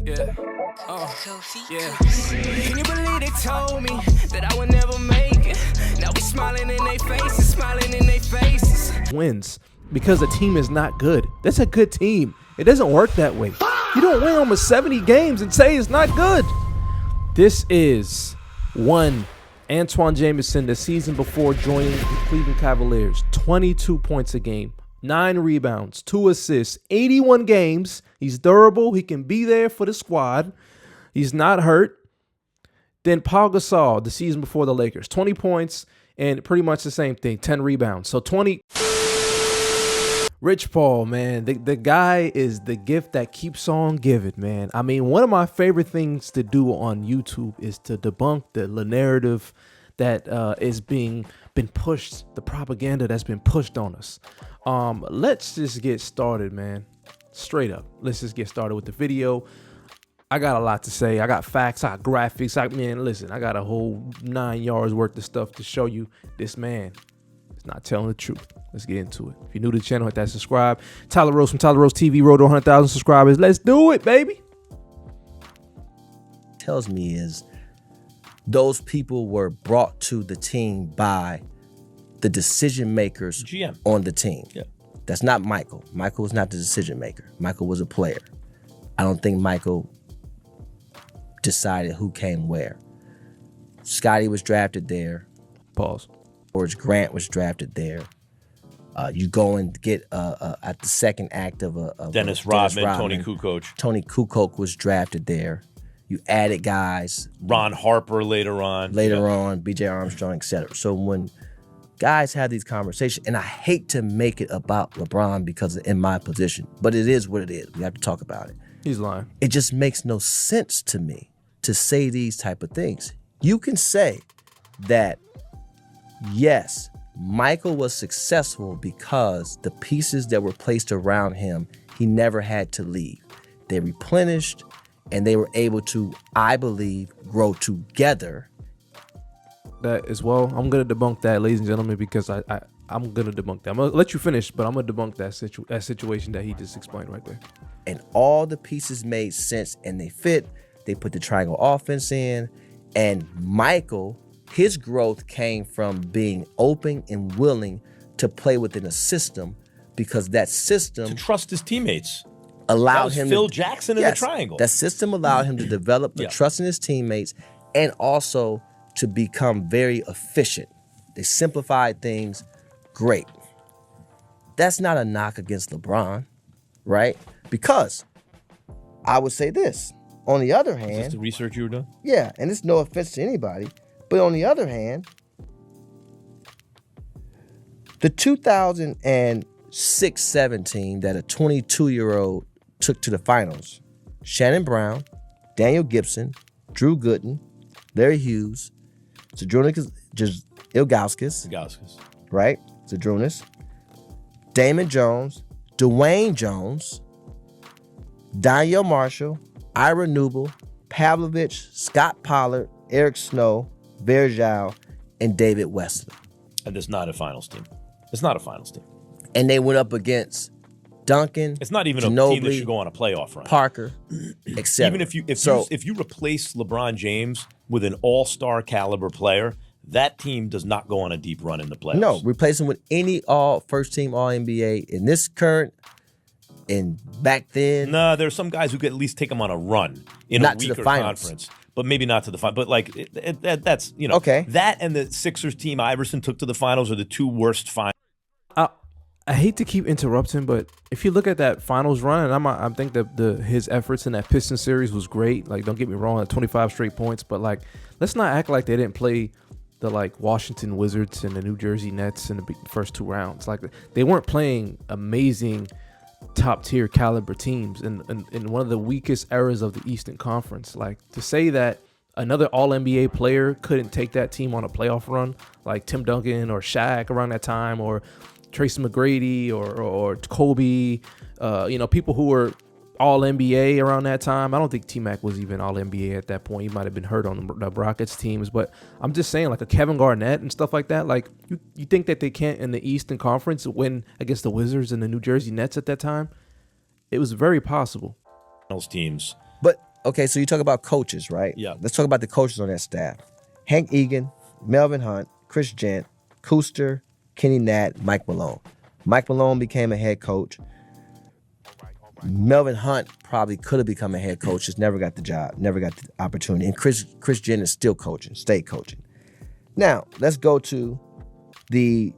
Yeah. Yeah. Can you believe they told me that I would never make it? Now we smiling in their faces, smiling in their faces. Wins because the team is not good. That's a good team. It doesn't work that way. You don't win almost 70 games and say it's not good. This is one Antoine Jameson the season before joining the Cleveland Cavaliers. 22 points a game, 9 rebounds, 2 assists, 81 games. He's durable. He can be there for the squad. He's not hurt. Then Paul Gasol the season before the Lakers. 20 points and pretty much the same thing, 10 rebounds. So 20. Rich Paul, man, the guy is the gift that keeps on giving, man. I mean, one of my favorite things to do on YouTube is to debunk the narrative that is been pushed, the propaganda that's been pushed on us. Let's just get started, man. Straight up. Let's just get started with the video. I got a lot to say. I got facts, I got graphics. I got a whole 9 yards worth of stuff to show you. This man is not telling the truth. Let's get into it. If you're new to the channel, hit that subscribe. Tyler Rose from Tyler Rose TV, road to 100,000 subscribers. Let's do it, baby. Tells me is those people were brought to the team by the decision makers GM on the team. Yeah. That's not Michael. Michael was not the decision maker. Michael was a player. I don't think Michael decided who came where. Scotty was drafted there. Pause. George Grant was drafted there. You go and get at the second act of Dennis Rodman, Tony Kukoc. Tony Kukoc was drafted there. You added guys. Ron Harper later on. B.J. Armstrong, etc. So when guys have these conversations, and I hate to make it about LeBron because in my position, but it is what it is. We have to talk about it. He's lying. It just makes no sense to me to say these type of things. You can say that, yes, Michael was successful because the pieces that were placed around him, he never had to leave. They replenished and they were able to, I believe, grow together. That as well. I'm going to debunk that, ladies and gentlemen, because I'm going to debunk that. I'm going to let you finish, but I'm going to debunk that situation that he just explained right there. And all the pieces made sense and they fit. They put the triangle offense in. And Michael, his growth came from being open and willing to play within a system because that system to trust his teammates allowed him Phil Jackson in the triangle. That system allowed him to develop the trust in his teammates and also to become very efficient. They simplified things great. That's not a knock against LeBron, right? Because I would say this. On the other hand, is this the research you were doing? Yeah, and it's no offense to anybody. But on the other hand, the 2006-7 team that a 22-year-old took to the finals, Shannon Brown, Daniel Gibson, Drew Gooden, Larry Hughes, Zydrunas Ilgauskas, right? Zydrunas, Damon Jones, Dwayne Jones, Daniel Marshall, Ira Newble, Pavlovich, Scott Pollard, Eric Snow, Verjao, and David Wesley. And it's not a finals team. It's not a finals team. And they went up against Duncan. It's not even Ginobili, a team that should go on a playoff run. Parker, etc. Even if you replace LeBron James with an all-star caliber player, that team does not go on a deep run in the playoffs. No, replace him with any first team All NBA in this current and back then. No, there's some guys who could at least take them on a run in a weaker conference. But maybe not to the final. But like that's okay. That and the Sixers team Iverson took to the finals are the two worst finals. I hate to keep interrupting, but if you look at that finals run, and I think that his efforts in that Pistons series was great. Like, don't get me wrong, at 25 straight points, but like, let's not act like they didn't play the like Washington Wizards and the New Jersey Nets in the first 2 rounds. Like, they weren't playing amazing top tier caliber teams in one of the weakest eras of the Eastern Conference. Like, to say that another All-NBA player couldn't take that team on a playoff run, like Tim Duncan or Shaq around that time, or Tracy McGrady or Kobe, people who were All-NBA around that time. I don't think T-Mac was even All-NBA at that point. He might have been hurt on the Rockets teams. But I'm just saying, like a Kevin Garnett and stuff like that, like you think that they can't in the Eastern Conference win against the Wizards and the New Jersey Nets at that time? It was very possible. Those teams. But okay, so you talk about coaches, right? Yeah. Let's talk about the coaches on that staff. Hank Egan, Melvin Hunt, Chris Gent, Kuster, Kenny Nat, Mike Malone. Mike Malone became a head coach. Melvin Hunt probably could have become a head coach, just never got the job, never got the opportunity. And Chris Gent is still coaching, stayed coaching. Now, let's go to the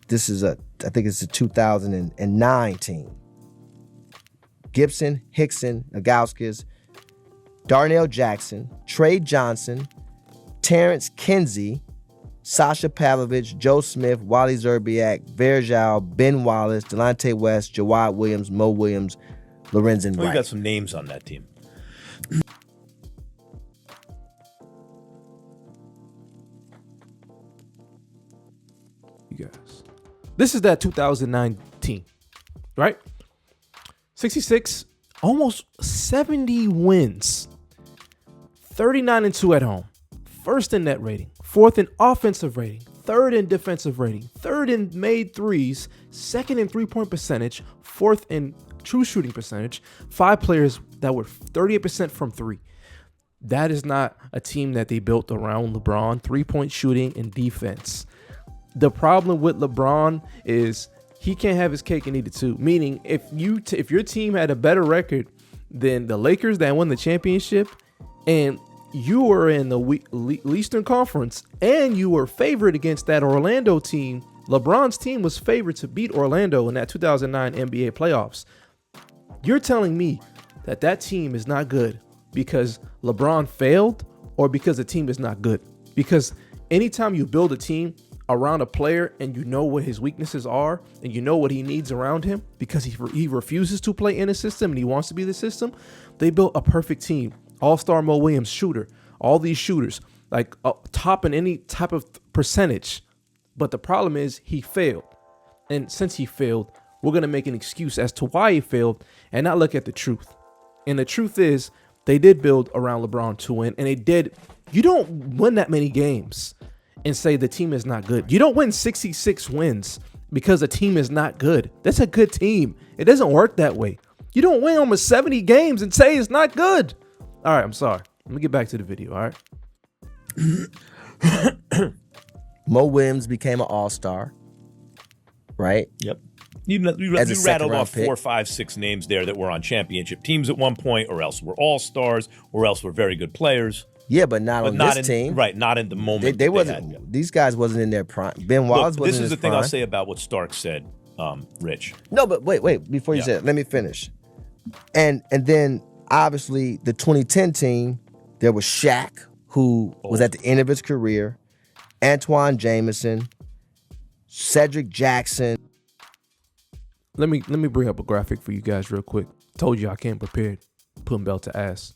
this is I think it's a 2009 team. Gibson, Hickson, Nagauskis, Darnell Jackson, Trey Johnson, Terrence Kinsey, Sasha Pavlovich, Joe Smith, Wally Zerbiak, Verjao, Ben Wallace, Delonte West, Jawad Williams, Mo Williams, Lorenzen We Wright. got some names on that team. You guys. This is that 2019, right? 66, almost 70 wins. 39-2 at home. First in net rating, fourth in offensive rating, third in defensive rating, third in made threes, second in three-point percentage, fourth in true shooting percentage, 5 players that were 38% from three. That is not a team that they built around LeBron, three-point shooting and defense. The problem with LeBron is he can't have his cake and eat it too. Meaning, if your team had a better record than the Lakers that won the championship, and you were in the Eastern Conference, and you were favored against that Orlando team, LeBron's team was favored to beat Orlando in that 2009 NBA playoffs. You're telling me that team is not good because LeBron failed, or because the team is not good? Because anytime you build a team around a player and you know what his weaknesses are and you know what he needs around him, because he refuses to play in a system and he wants to be the system, they built a perfect team. All-star Mo Williams, shooter, all these shooters, like top in any type of percentage. But the problem is he failed. And since he failed, we're going to make an excuse as to why he failed and not look at the truth. And the truth is they did build around LeBron to win, and they did. You don't win that many games and say the team is not good. You don't win 66 wins because the team is not good. That's a good team. It doesn't work that way. You don't win almost 70 games and say it's not good. All right, I'm sorry. Let me get back to the video, all right? Mo Williams became an all-star, right? Yep. You As a rattled second-round off pick. 4, 5, 6 names there that were on championship teams at one point, or else were all-stars, or else were very good players. Yeah, but not on this team. Right, not in the moment. They wasn't. had. These guys wasn't in their prime. Ben Wallace Look, wasn't this in is his the thing prime. I'll say about what Stark said, Rich. No, but wait. Before you Yeah. say it, let me finish. And then obviously the 2010 team, there was Shaq, who was at the end of his career, Antoine Jameson, Cedric Jackson. Let me bring up a graphic for you guys real quick. Told you I came prepared. Putting belt to ass.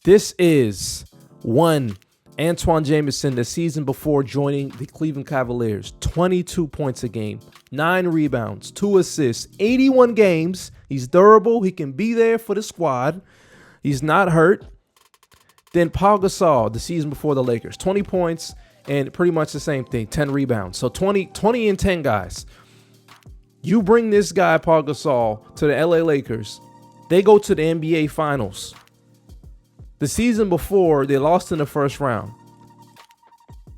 This is one Antoine Jameson the season before joining the Cleveland Cavaliers. 22 points a game, 9 rebounds, 2 assists, 81 games. He's durable. He can be there for the squad. He's not hurt. Then Paul Gasol the season before the Lakers. 20 points and pretty much the same thing, 10 rebounds. So 20 and 10 guys. You bring this guy, Paul Gasol, to the LA Lakers. They go to the NBA Finals. The season before, they lost in the first round.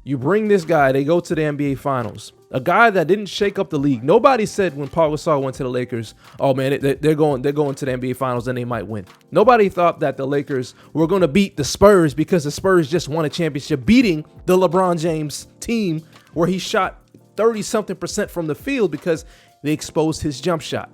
You bring this guy, they go to the NBA Finals. A guy that didn't shake up the league. Nobody said when Paul Gasol went to the Lakers, oh man, they're going to the NBA Finals and they might win. Nobody thought that the Lakers were going to beat the Spurs because the Spurs just won a championship, beating the LeBron James team where he shot 30-something% from the field because they exposed his jump shot.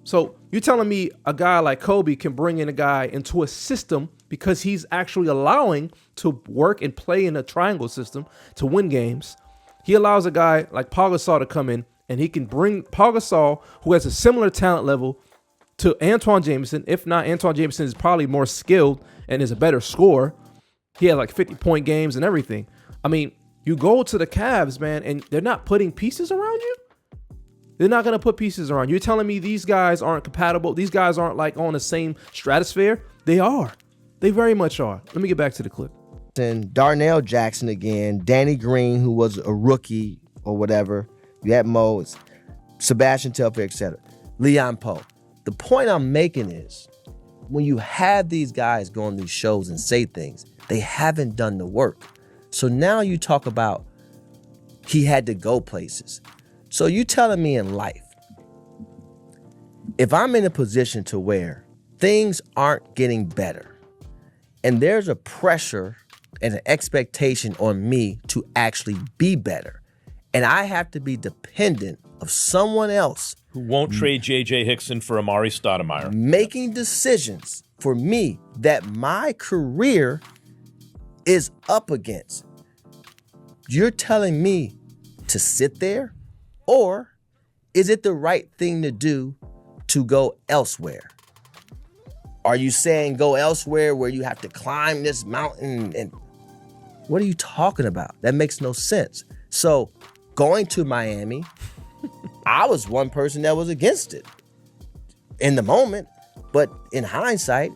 So you're telling me a guy like Kobe can bring in a guy into a system because he's actually allowing to work and play in a triangle system to win games. He allows a guy like Paul Gasol to come in, and he can bring Paul Gasol, who has a similar talent level to Antoine Jameson. If not, Antoine Jameson is probably more skilled and is a better scorer. He had like 50-point games and everything. I mean, you go to the Cavs, man, and they're not putting pieces around you. They're not going to put pieces around you. You're telling me these guys aren't compatible? These guys aren't like on the same stratosphere? They are. They very much are. Let me get back to the clip. Darnell Jackson again, Danny Green, who was a rookie or whatever. You had Mo, Sebastian Telfair, etc. Leon Poe. The point I'm making is when you have these guys go on these shows and say things, they haven't done the work. So now you talk about he had to go places. So you telling me in life, if I'm in a position to where things aren't getting better and there's a pressure and an expectation on me to actually be better, and I have to be dependent of someone else Who won't trade J.J. Hickson for Amari Stoudemire. making decisions for me that my career is up against. You're telling me to sit there, or is it the right thing to do to go elsewhere? Are you saying go elsewhere where you have to climb this mountain? And what are you talking about? That makes no sense. So going to Miami, I was one person that was against it in the moment, but in hindsight,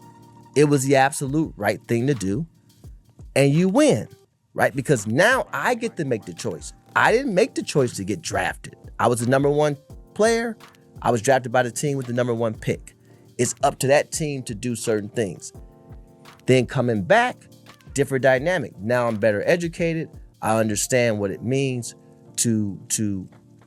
it was the absolute right thing to do. And you win, right? Because now I get to make the choice. I didn't make the choice to get drafted. I was the number one player. I was drafted by the team with the number one pick. It's up to that team to do certain things. Then coming back, different dynamic. Now I'm better educated. I understand what it means to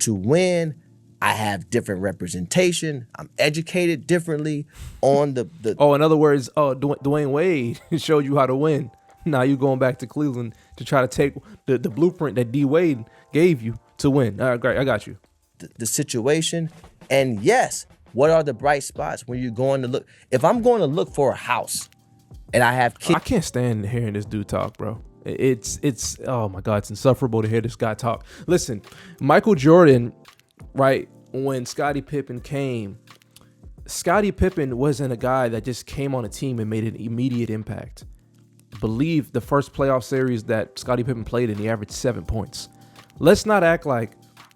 win. I have different representation. I'm educated differently on the Oh, in other words, Dwayne Wade showed you how to win. Now you going back to Cleveland to try to take the blueprint that D Wade gave you to win. All right, great. I got you. the situation. And yes, what are the bright spots when you're going to look? If I'm going to look for a house and I have kids. I can't stand hearing this dude talk, bro. It's oh my God, it's insufferable to hear this guy talk. Listen, Michael Jordan, right, when Scottie Pippen came, Scottie Pippen wasn't a guy that just came on a team and made an immediate impact. Believe the first playoff series that Scottie Pippen played in, he averaged 7 points. Let's not act like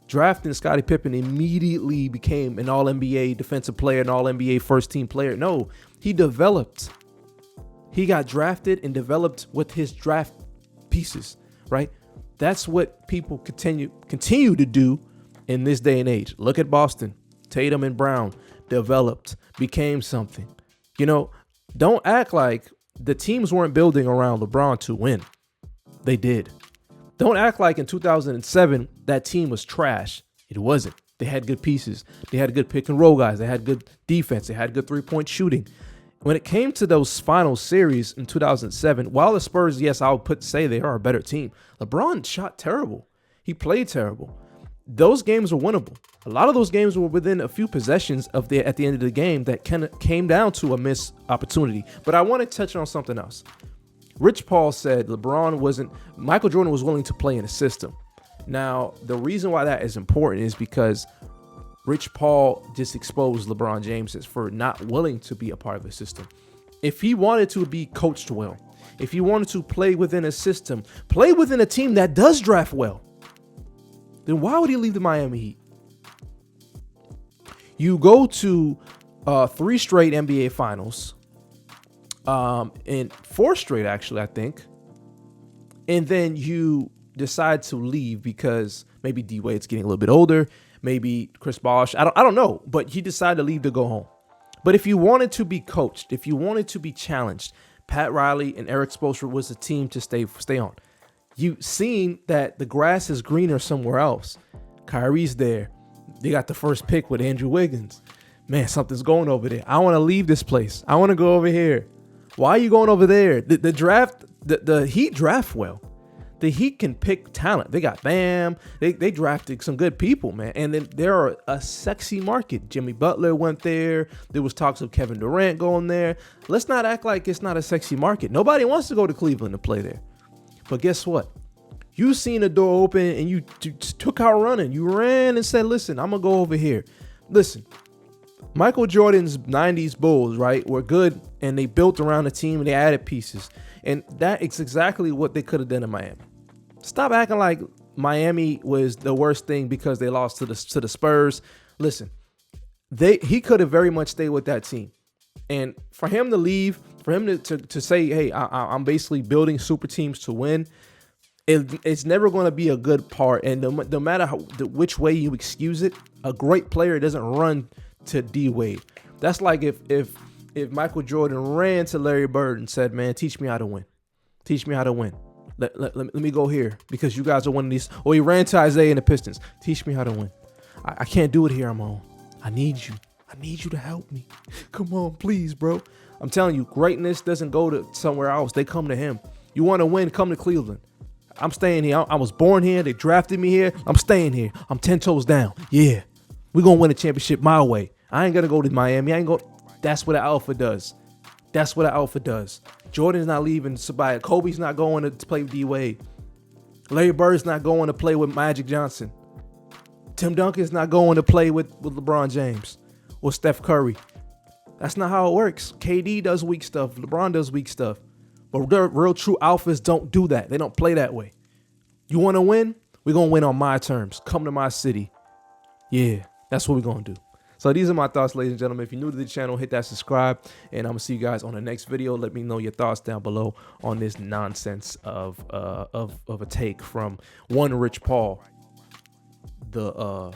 drafting Scottie Pippen immediately became an All-NBA defensive player, an All-NBA first-team player. No, he developed. He got drafted and developed with his draft pieces, right? That's what people continue to do in this day and age. Look at Boston. Tatum and Brown developed, became something. You know, don't act like the teams weren't building around LeBron to win. They did. Don't act like in 2007 that team was trash. It wasn't. They had good pieces. They had good pick and roll guys. They had good defense. They had good 3-point shooting. When it came to those final series in 2007, while the Spurs, yes, I would say they are a better team, LeBron shot terrible. He played terrible. Those games were winnable. A lot of those games were within a few possessions at the end of the game that kind of came down to a missed opportunity. But I want to touch on something else. Rich Paul said Michael Jordan was willing to play in a system. Now, the reason why that is important is because Rich Paul just exposed LeBron James for not willing to be a part of a system. If he wanted to be coached well, if he wanted to play within a system, play within a team that does draft well, then why would he leave the Miami Heat? You go to 3 straight NBA finals, and 4 straight, actually, I think. And then you decide to leave because maybe D Wade's getting a little bit older. Maybe Chris Bosh, I don't know, but he decided to leave to go home. But if you wanted to be coached, if you wanted to be challenged, Pat Riley and Eric Spoelstra was the team to stay on. You've seen that the grass is greener somewhere else. Kyrie's there. They got the first pick with Andrew Wiggins. Man, something's going over there. I want to leave this place. I want to go over here. Why are you going over there? The Heat draft well. The Heat can pick talent. They got Bam. They drafted some good people, man. And then there are a sexy market. Jimmy Butler went there. There was talks of Kevin Durant going there. Let's not act like it's not a sexy market. Nobody wants to go to Cleveland to play there. But guess what? You seen the door open and you took out running. You ran and said, listen, I'm going to go over here. Listen, Michael Jordan's 90s Bulls, right, were good, and they built around the team and they added pieces. And that is exactly what they could have done in Miami. Stop acting like Miami was the worst thing because they lost to the Spurs. Listen, he could have very much stayed with that team. And for him to leave, for him to say, hey, I'm basically building super teams to win, it's never going to be a good part. And no matter which way you excuse it, a great player doesn't run to D Wade. That's like if Michael Jordan ran to Larry Bird and said, "Man, teach me how to win. Teach me how to win. Let me go here because you guys are winning these." Or he ran to Isaiah and the Pistons. Teach me how to win. I can't do it here on my own. I need you. I need you to help me. Come on, please, bro. I'm telling you, greatness doesn't go to somewhere else. They come to him. You want to win, come to Cleveland. I'm staying here. I was born here. They drafted me here. I'm staying here. I'm 10 toes down. Yeah. We're going to win a championship my way. I ain't going to go to Miami. That's what an alpha does. That's what an alpha does. Jordan's not leaving Sabaya. Kobe's not going to play with D Wade. Larry Bird's not going to play with Magic Johnson. Tim Duncan's not going to play with LeBron James or Steph Curry. That's not how it works. KD does weak stuff. LeBron does weak stuff. But real true alphas don't do that. They don't play that way. You want to win? We're going to win on my terms. Come to my city. Yeah, that's what we're going to do. So these are my thoughts, ladies and gentlemen. If you're new to the channel, hit that subscribe. And I'm going to see you guys on the next video. Let me know your thoughts down below on this nonsense of a take from one Rich Paul, the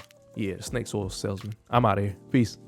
snake oil salesman. I'm out of here. Peace.